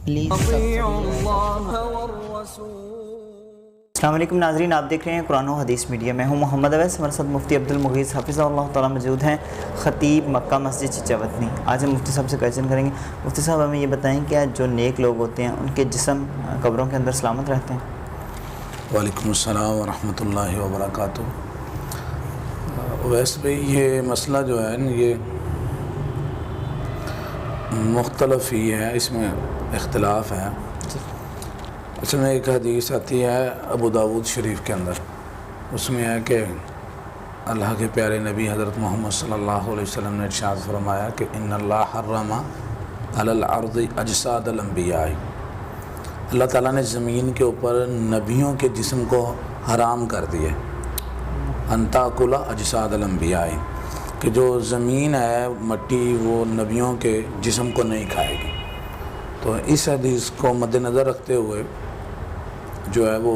Please السلام علیکم ناظرین، آپ دیکھ رہے ہیں قرآن و حدیث میڈیا. میں ہوں محمد اویس. ہمارے ساتھ مفتی عبدالمغیث حفظہ اللہ تعالیٰ موجود ہیں، خطیب مکہ مسجد چچا وطنی. آج ہم مفتی صاحب سے کویسچن کریں گے. مفتی صاحب ہمیں یہ بتائیں کہ جو نیک لوگ ہوتے ہیں ان کے جسم قبروں کے اندر سلامت رہتے ہیں؟ وعلیکم السلام ورحمۃ اللہ وبرکاتہ. ویسے بھائی یہ مسئلہ جو ہے یہ مختلف ہی ہے، اس میں اختلاف ہے. اصل میں ایک حدیث آتی ہے ابو داود شریف کے اندر، اس میں ہے کہ اللہ کے پیارے نبی حضرت محمد صلی اللہ علیہ وسلم نے ارشاد فرمایا کہ ان اللہ حرم علی الارض اجساد الانبیاء. اللہ تعالیٰ نے زمین کے اوپر نبیوں کے جسم کو حرام کر دیا ان تاکل اجساد الانبیاء، کہ جو زمین ہے مٹی وہ نبیوں کے جسم کو نہیں کھائے گی. تو اس حدیث کو مد نظر رکھتے ہوئے جو ہے وہ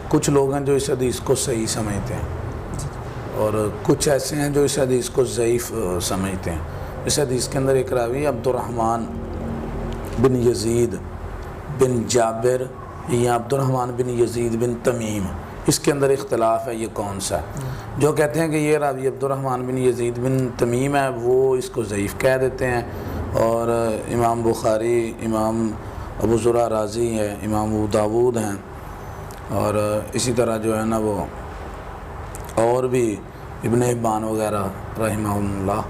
کچھ لوگ ہیں جو اس حدیث کو صحیح سمجھتے ہیں اور کچھ ایسے ہیں جو اس حدیث کو ضعیف سمجھتے ہیں. اس حدیث کے اندر ایک راوی عبد الرحمن بن یزید بن جابر یا عبد الرحمن بن یزید بن تمیم، اس کے اندر اختلاف ہے یہ کون سا ہے. جو کہتے ہیں کہ یہ راوی عبد الرحمن بن یزید بن تمیم ہے وہ اس کو ضعیف کہہ دیتے ہیں، اور امام بخاری، امام ابو زرع رازی ہے، امام ابو داود ہیں، اور اسی طرح جو ہے نا وہ اور بھی ابن حبان وغیرہ رحمہ اللہ،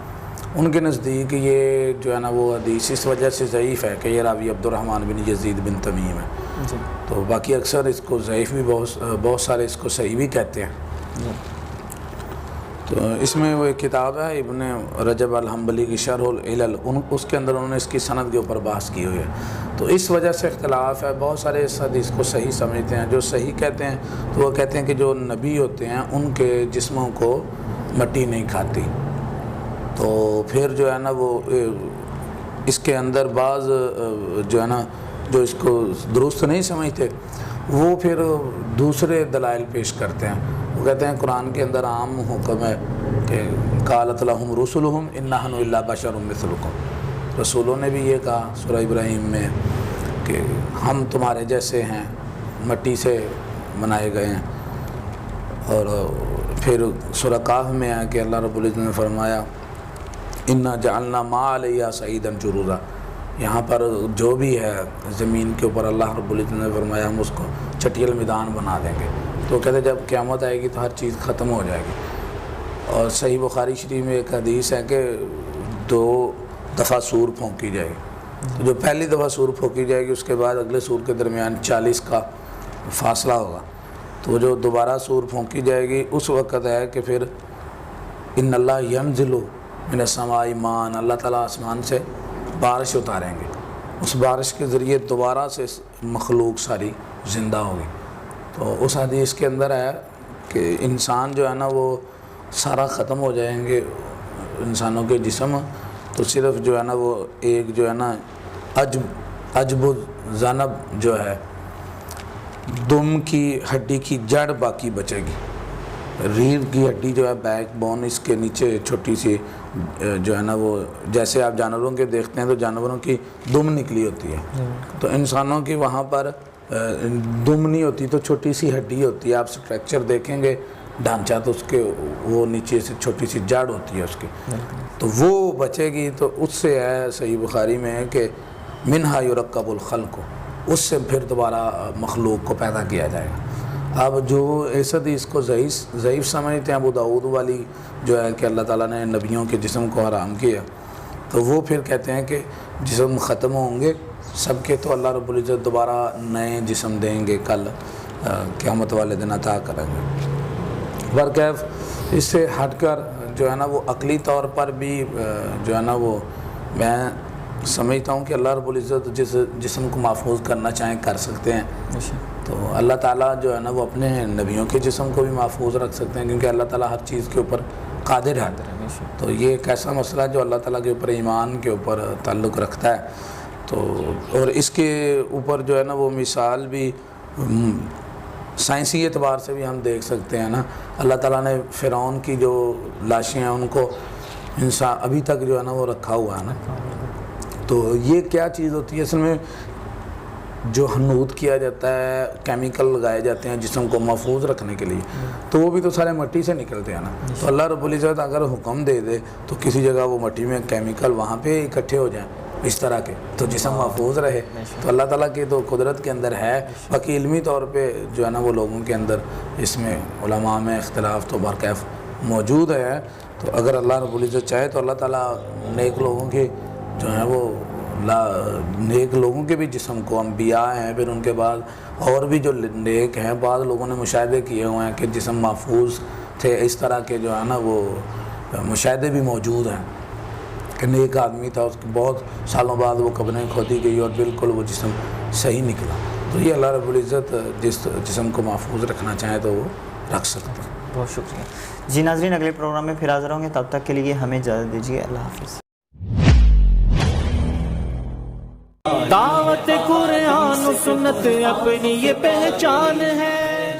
ان کے نزدیک یہ جو ہے نا وہ حدیث اس وجہ سے ضعیف ہے کہ یہ راوی عبد الرحمن بن یزید بن تمیم ہے. تو باقی اکثر اس کو ضعیف بھی بہت سارے اس کو صحیح بھی کہتے ہیں. تو اس میں وہ ایک کتاب ہے ابن رجب الحنبلی کی شرح العلل، اس کے اندر انہوں نے اس کی سند کے اوپر بحث کی ہوئی ہے. تو اس وجہ سے اختلاف ہے. بہت سارے اس حدیث کو صحیح سمجھتے ہیں، جو صحیح کہتے ہیں تو وہ کہتے ہیں کہ جو نبی ہوتے ہیں ان کے جسموں کو مٹی نہیں کھاتی. تو پھر جو ہے نا وہ اس کے اندر بعض جو ہے نا جو اس کو درست نہیں سمجھتے وہ پھر دوسرے دلائل پیش کرتے ہیں. وہ کہتے ہیں قرآن کے اندر عام حکم ہے کہ قالت لہم رسلہم ان نحن الا بشر مثلکم. رسولوں نے بھی یہ کہا سورہ ابراہیم میں کہ ہم تمہارے جیسے ہیں، مٹی سے بنائے گئے ہیں. اور پھر سورہ کہف میں ہے کہ اللہ رب العزت نے فرمایا انا جعلنا ما علیہا صعیدا جرزا. یہاں پر جو بھی ہے زمین کے اوپر اللہ رب العزت نے فرمایا ہم اس کو چٹیل میدان بنا دیں گے. تو کہتے جب قیامت آئے گی تو ہر چیز ختم ہو جائے گی. اور صحیح بخاری شریف میں ایک حدیث ہے کہ 2 دفعہ سور پھونکی جائے گی. تو جو پہلی دفعہ سور پھونکی جائے گی اس کے بعد اگلے سور کے درمیان 40 کا فاصلہ ہوگا. تو جو دوبارہ سور پھونکی جائے گی اس وقت ہے کہ پھر ان اللہ ینزل من السماء ماء، اللہ تعالیٰ آسمان سے بارش اتاریں گے. اس بارش کے ذریعے دوبارہ سے مخلوق ساری زندہ ہوگی. تو اس حدیث کے اندر ہے کہ انسان جو ہے نا وہ سارا ختم ہو جائیں گے انسانوں کے جسم، تو صرف جو ہے نا وہ ایک جو ہے نا عجب ذنب جو ہے دم کی ہڈی کی جڑ باقی بچے گی. ریڑھ کی ہڈی جو ہے بیک بون، اس کے نیچے چھوٹی سی جو ہے نا وہ جیسے آپ جانوروں کے دیکھتے ہیں تو جانوروں کی دم نکلی ہوتی ہے، تو انسانوں کی وہاں پر دم نہیں ہوتی تو چھوٹی سی ہڈی ہوتی ہے. آپ اسٹرکچر دیکھیں گے ڈھانچہ تو اس کے وہ نیچے سے چھوٹی سی جڑ ہوتی ہے اس کی، تو وہ بچے گی. تو اس سے ہے صحیح بخاری میں ہے کہ منہا یرکب الخلق، اس سے پھر دوبارہ مخلوق کو پیدا کیا جائے گا. اب جو اس حدیث کو ضعیف سمجھتے ہیں ابو داؤد والی جو ہے کہ اللہ تعالیٰ نے نبیوں کے جسم کو حرام کیا، تو وہ پھر کہتے ہیں کہ جسم ختم ہوں گے سب کے، تو اللہ رب العزت دوبارہ نئے جسم دیں گے کل قیامت والے دن عطا کریں گے. برکیف اس سے ہٹ کر جو ہے نا وہ عقلی طور پر بھی جو ہے نا وہ میں سمجھتا ہوں کہ اللہ رب العزت جس جسم کو محفوظ کرنا چاہیں کر سکتے ہیں. تو اللہ تعالیٰ جو ہے نا وہ اپنے نبیوں کے جسم کو بھی محفوظ رکھ سکتے ہیں کیونکہ اللہ تعالیٰ ہر چیز کے اوپر قادر ہے. تو یہ ایک ایسا مسئلہ جو اللہ تعالیٰ کے اوپر ایمان کے اوپر تعلق رکھتا ہے. تو اور اس کے اوپر جو ہے نا وہ مثال بھی سائنسی اعتبار سے بھی ہم دیکھ سکتے ہیں نا. اللہ تعالیٰ نے فرعون کی جو لاشیں ہیں ان کو انسان ابھی تک جو ہے نا وہ رکھا ہوا ہے نا. تو تو یہ کیا چیز ہوتی ہے اصل میں؟ جو حنوط کیا جاتا ہے، کیمیکل لگائے جاتے ہیں جسم کو محفوظ رکھنے کے لیے، تو وہ بھی تو سارے مٹی سے نکلتے ہیں نا. تو اللہ رب العزت اگر حکم دے دے تو کسی جگہ وہ مٹی میں کیمیکل وہاں پہ اکٹھے ہو جائیں اس طرح کے، تو جسم محفوظ رہے. تو اللہ تعالیٰ کی تو قدرت کے اندر ہے. باقی علمی طور پہ جو ہے نا وہ لوگوں کے اندر اس میں علماء میں اختلاف تو برکیف موجود ہے. تو اگر اللہ رب العزت چاہے تو اللہ تعالیٰ نیک لوگوں کے جو ہیں وہ نیک لوگوں کے بھی جسم کو، انبیاء ہیں پھر ان کے بعد اور بھی جو نیک ہیں، بعض لوگوں نے مشاہدے کیے ہوئے ہیں کہ جسم محفوظ تھے. اس طرح کے جو ہے نا وہ مشاہدے بھی موجود ہیں کہ نیک آدمی تھا، اس کے بہت سالوں بعد وہ قبریں کھودی گئی اور بالکل وہ جسم صحیح نکلا. تو یہ اللہ رب العزت جس جسم کو محفوظ رکھنا چاہے تو وہ رکھ سکتا ہے. بہت شکریہ جی. ناظرین اگلے پروگرام میں پھر حاضر ہوں گے، تب تک کے لیے ہمیں اجازت دیجیے. اللہ حافظ. دعوت قرآن و سنت اپنی یہ پہچان ہے.